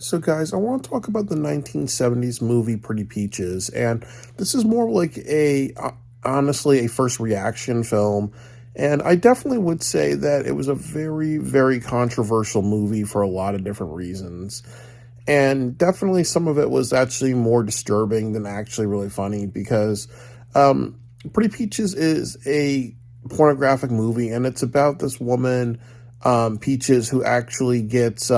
So, guys, I want to talk about the 1970s movie Pretty Peaches, and this is more like honestly, a first reaction film. And I definitely would say that it was a very, very controversial movie for a lot of different reasons. And definitely some of it was actually more disturbing than actually really funny because um, Pretty Peaches is a pornographic movie, and it's about this woman, Peaches, who actually gets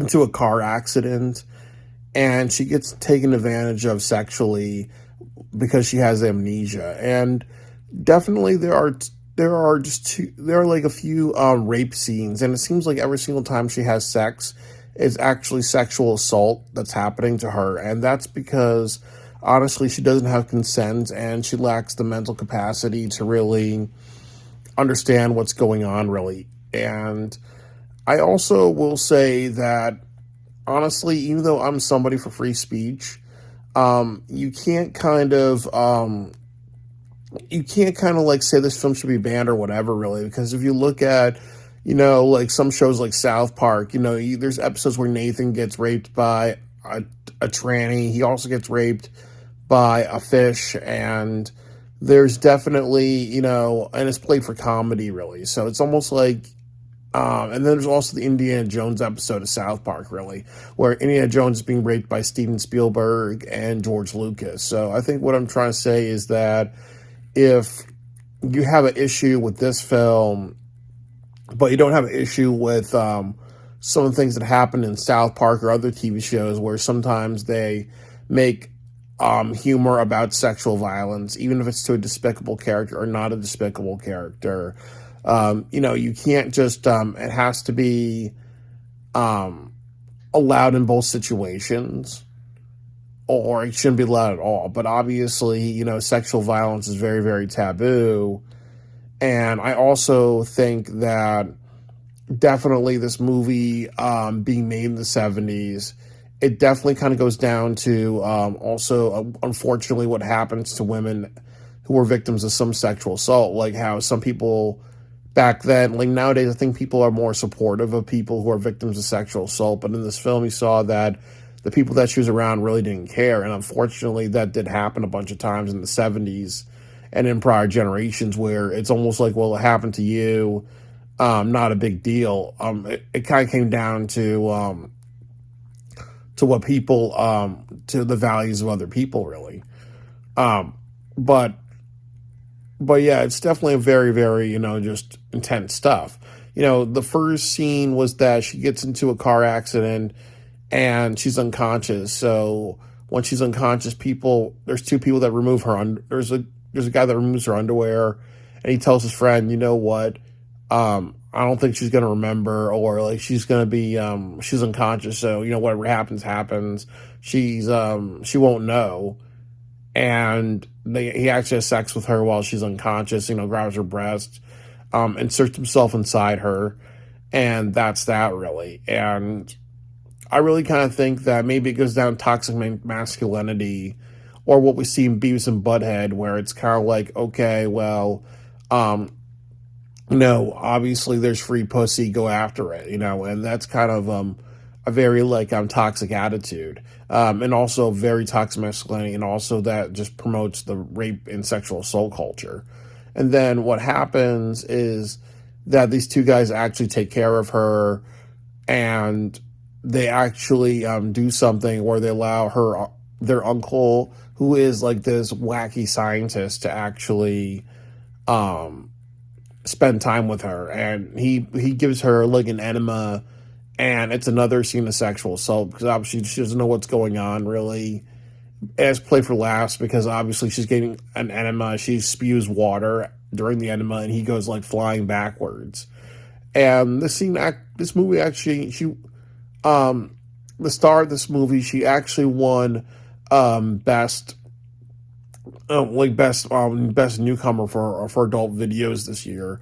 into a car accident, and she gets taken advantage of sexually because she has amnesia. And definitely there are like a few rape scenes, and it seems like every single time she has sex is actually sexual assault that's happening to her. And that's because honestly she doesn't have consent, and she lacks the mental capacity to really understand what's going on, really. And I also will say that honestly, even though I'm somebody for free speech, you can't like say this film should be banned or whatever, really, because if you look at, like some shows like South Park, there's episodes where Nathan gets raped by a tranny. He also gets raped by a fish, and there's definitely, and it's played for comedy, really. So it's almost like and then there's also the Indiana Jones episode of South Park, really, where Indiana Jones is being raped by Steven Spielberg and George Lucas. So I think what I'm trying to say is that if you have an issue with this film, but you don't have an issue with some of the things that happen in South Park or other TV shows where sometimes they make humor about sexual violence, even if it's to a despicable character or not a despicable character. You can't just, it has to be allowed in both situations, or it shouldn't be allowed at all. But obviously, sexual violence is very, very taboo. And I also think that definitely this movie being made in the 70s, it definitely kind of goes down to also, unfortunately, what happens to women who were victims of some sexual assault, like how some people back then, like nowadays, I think people are more supportive of people who are victims of sexual assault. But in this film, you saw that the people that she was around really didn't care. And unfortunately, that did happen a bunch of times in the 70s and in prior generations, where it's almost like, well, it happened to you, not a big deal. It kind of came down to what people, to the values of other people, really. Um, but but yeah, it's definitely a very, very, just intense stuff. The first scene was that she gets into a car accident and she's unconscious. So when she's unconscious, there's two people that remove her. There's a guy that removes her underwear, and he tells his friend, you know what? I don't think she's gonna remember, or like she's gonna be, she's unconscious. So whatever happens, happens. She won't know. And he actually has sex with her while she's unconscious, grabs her breast, inserts himself inside her, and that's that, really. And I really kind of think that maybe it goes down toxic masculinity, or what we see in Beavis and Butthead, where it's kind of like, okay, well, um, no, obviously there's free pussy, go after it, and that's kind of a very like toxic attitude, and also very toxic masculinity, and also that just promotes the rape and sexual assault culture. And then what happens is that these two guys actually take care of her, and they actually do something where they allow their uncle, who is like this wacky scientist, to actually um, spend time with her, and he gives her like an enema, and it's another scene of sexual assault because obviously she doesn't know what's going on, really. As play for laughs, because obviously she's getting an enema, she spews water during the enema, and he goes like flying backwards. And this movie actually, um, the star of this movie, she actually won best best newcomer for adult videos this year.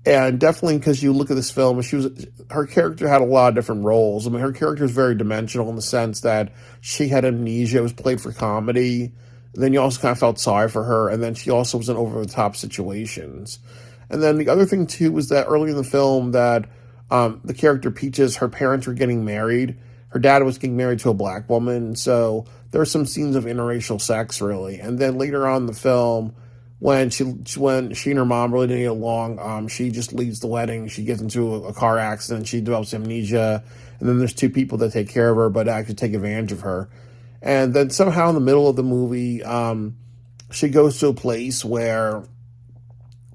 And definitely because you look at this film, her character had a lot of different roles. I mean, her character is very dimensional in the sense that she had amnesia, it was played for comedy. Then you also kind of felt sorry for her, and then she also was in over the top situations. And then the other thing too was that early in the film, that the character Peaches, her parents were getting married. her dad was getting married to a black woman, so there are some scenes of interracial sex, really. And then later on in the film, when she and her mom really didn't get along, she just leaves the wedding. She gets into a car accident. She develops amnesia, and then there's two people that take care of her, but actually take advantage of her. And then somehow in the middle of the movie, she goes to a place where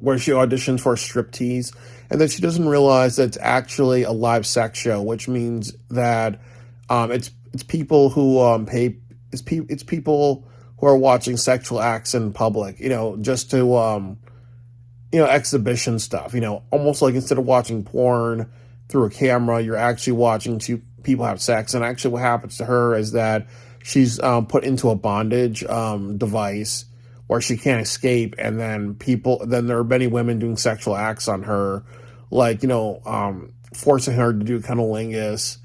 she auditions for a striptease, and then she doesn't realize that it's actually a live sex show, which means that it's people who pay it's people who are watching sexual acts in public, just to exhibition stuff, almost like instead of watching porn through a camera, you're actually watching two people have sex. And actually, what happens to her is that she's put into a bondage device where she can't escape, and then there are many women doing sexual acts on her, like forcing her to do cunnilingus,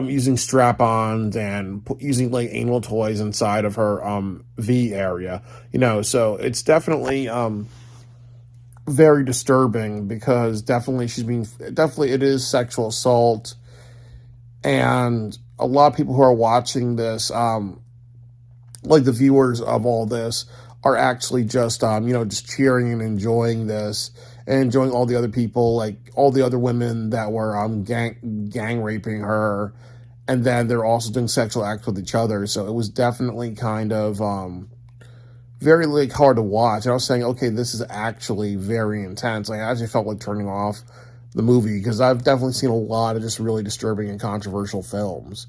using strap-ons and using like anal toys inside of her V area, so it's definitely very disturbing, because definitely it is sexual assault, and a lot of people who are watching this, like the viewers of all this, are actually just just cheering and enjoying this, and enjoying all the other people, like all the other women that were gang raping her, and then they're also doing sexual acts with each other. So it was definitely kind of very like hard to watch. And I was saying, okay, this is actually very intense. Like, I actually felt like turning off the movie, because I've definitely seen a lot of just really disturbing and controversial films.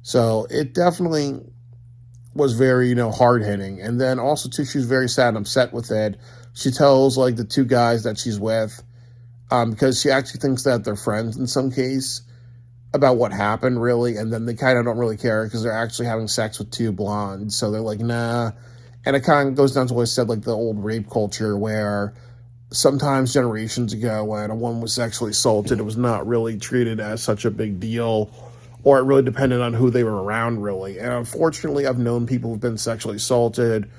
So it definitely was very, hard hitting. And then also too, she was very sad and upset with it. She tells like the two guys that she's with, because she actually thinks that they're friends in some case, about what happened really. And then they kind of don't really care, because they're actually having sex with two blondes. So they're like, nah. And it kind of goes down to what I said, like the old rape culture, where sometimes generations ago when a woman was sexually assaulted, it was not really treated as such a big deal, or it really depended on who they were around, really. And unfortunately, I've known people who've been sexually assaulted,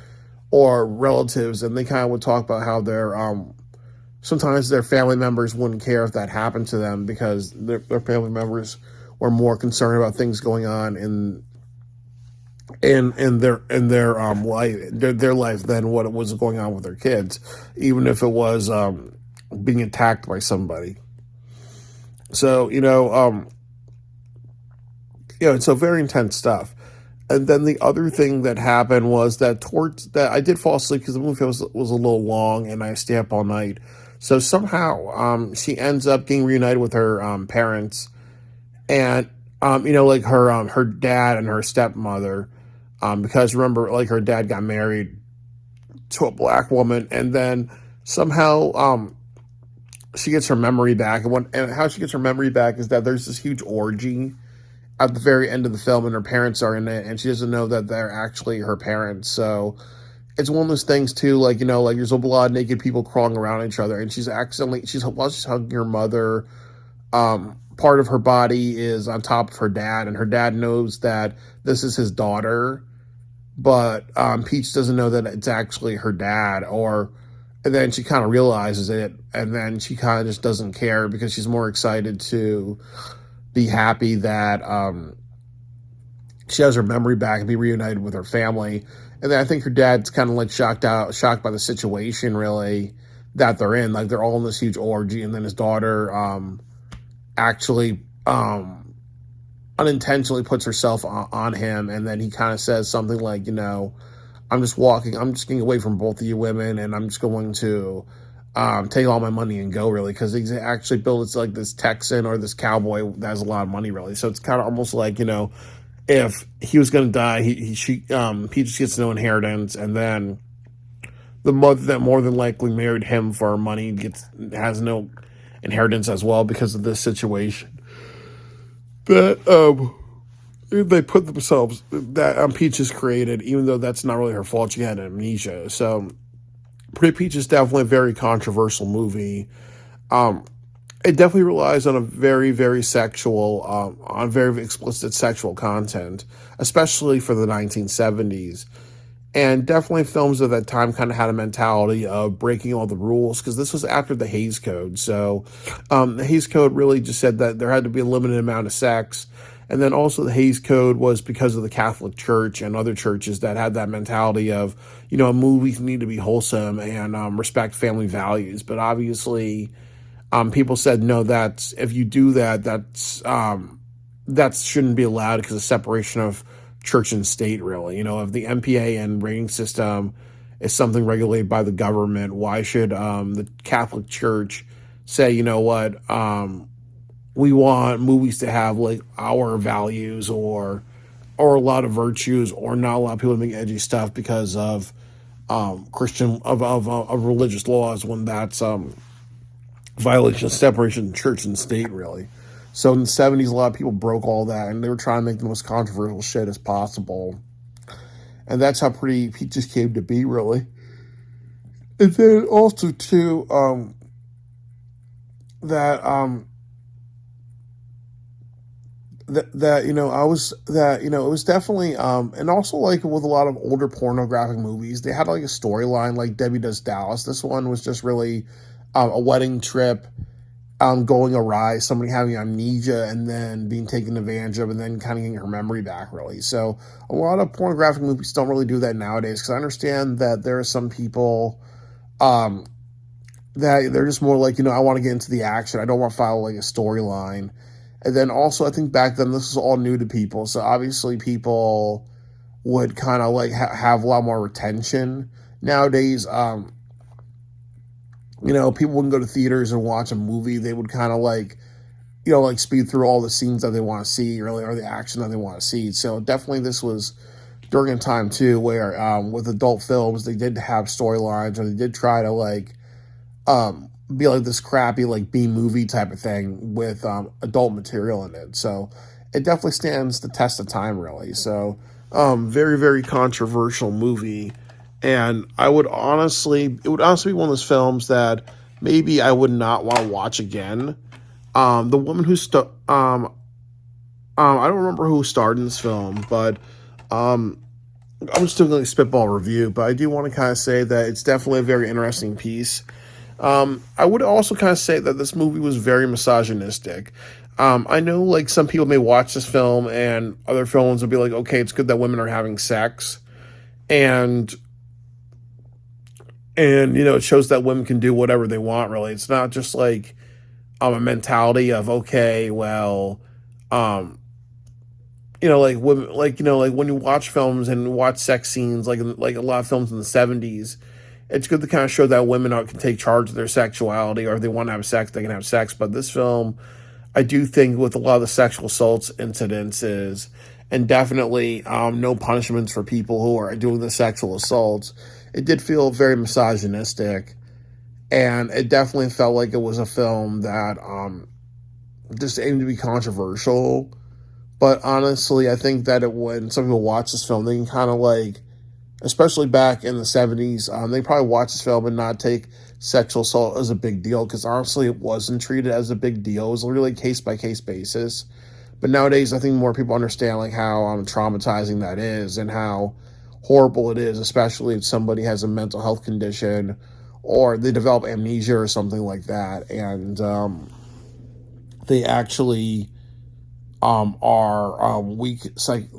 or relatives, and they kind of would talk about how sometimes their family members wouldn't care if that happened to them, because their family members were more concerned about things going on in their life than what was going on with their kids, even if it was being attacked by somebody. So it's so very intense stuff. And then the other thing that happened was that towards that, I did fall asleep because the movie was a little long, and I stayed up all night. So somehow she ends up getting reunited with her parents, and like her dad and her stepmother, because remember, like, her dad got married to a black woman, and then somehow she gets her memory back. And how she gets her memory back is that there's this huge orgy at the very end of the film, and her parents are in it, and she doesn't know that they're actually her parents. So it's one of those things too, like, like there's a lot of naked people crawling around each other, and while she's hugging her mother, part of her body is on top of her dad, and her dad knows that this is his daughter, but Peach doesn't know that it's actually her dad. And then she kind of realizes it, and then she kind of just doesn't care, because she's more excited to be happy that she has her memory back and be reunited with her family. And then I think her dad's kind of like shocked by the situation, really, that they're in. Like, they're all in this huge orgy, and then his daughter actually unintentionally puts herself on him, and then he kind of says something like, I'm just getting away from both of you women, and I'm just going to take all my money and go, really, because he's actually built it's like this Texan or this cowboy that has a lot of money, really. So it's kind of almost like, if he was going to die, Peach gets no inheritance, and then the mother that more than likely married him for money has no inheritance as well, because of this situation that they put themselves, that Peach has created, even though that's not really her fault. She had amnesia. So Pretty Peach is definitely a very controversial movie. It definitely relies on a very, very on very explicit sexual content, especially for the 1970s. And definitely films of that time kind of had a mentality of breaking all the rules because this was after the Hays Code. So the Hays Code really just said that there had to be a limited amount of sex. And then also the Hays Code was because of the Catholic Church and other churches that had that mentality of, movies need to be wholesome and respect family values. But obviously, people said no. That's if you do that, that shouldn't be allowed because of separation of church and state. Really, if the MPA and rating system is something regulated by the government, why should the Catholic Church say, what, we want movies to have like our values or a lot of virtues or not allow people to make edgy stuff because of Christian of religious laws when that's violation of separation of church and state, really. So in the 70s, a lot of people broke all that, and they were trying to make the most controversial shit as possible. And that's how Pretty Peaches came to be, really. And then also, too, that, it was definitely, and also, like, with a lot of older pornographic movies, they had, like, a storyline, like Debbie Does Dallas. This one was just really a wedding trip going awry, somebody having amnesia and then being taken advantage of and then kind of getting her memory back, really. So a lot of pornographic movies don't really do that nowadays because I understand that there are some people that they're just more like, I want to get into the action. I don't want to follow like a storyline. And then also I think back then this was all new to people. So obviously people would kind of like have a lot more retention. Nowadays, people wouldn't go to theaters and watch a movie. They would kind of like, like speed through all the scenes that they want to see or the action that they want to see. So definitely this was during a time too where with adult films, they did have storylines or they did try to like be like this crappy like B movie type of thing with adult material in it. So it definitely stands the test of time, really. So very, very controversial movie. And it would honestly be one of those films that maybe I would not want to watch again. The woman who I don't remember who starred in this film, but I'm just doing like a spitball review. But I do want to kind of say that it's definitely a very interesting piece. I would also kind of say that this movie was very misogynistic. I know like some people may watch this film and other films will be like, okay, it's good that women are having sex, and it shows that women can do whatever they want, really. It's not just like a mentality of, okay, well, like women, like, like when you watch films and watch sex scenes, like a lot of films in the 70s, it's good to kind of show that women can take charge of their sexuality, or if they want to have sex, they can have sex. But this film, I do think with a lot of the sexual assaults incidences, and definitely no punishments for people who are doing the sexual assaults, it did feel very misogynistic, and it definitely felt like it was a film that just aimed to be controversial. But honestly, I think that when some people watch this film, they can kind of like, especially back in the 70s, they probably watch this film and not take sexual assault as a big deal, because honestly, it wasn't treated as a big deal. It was really a case-by-case basis. But nowadays, I think more people understand like how traumatizing that is and how horrible it is, especially if somebody has a mental health condition or they develop amnesia or something like that, and they actually are weak.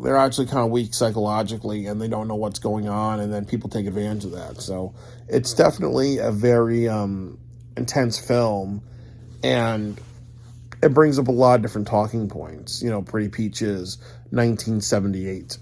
They're actually kind of weak psychologically, and they don't know what's going on, and then people take advantage of that. So it's definitely a very intense film, and it brings up a lot of different talking points. Pretty Peaches, 1978.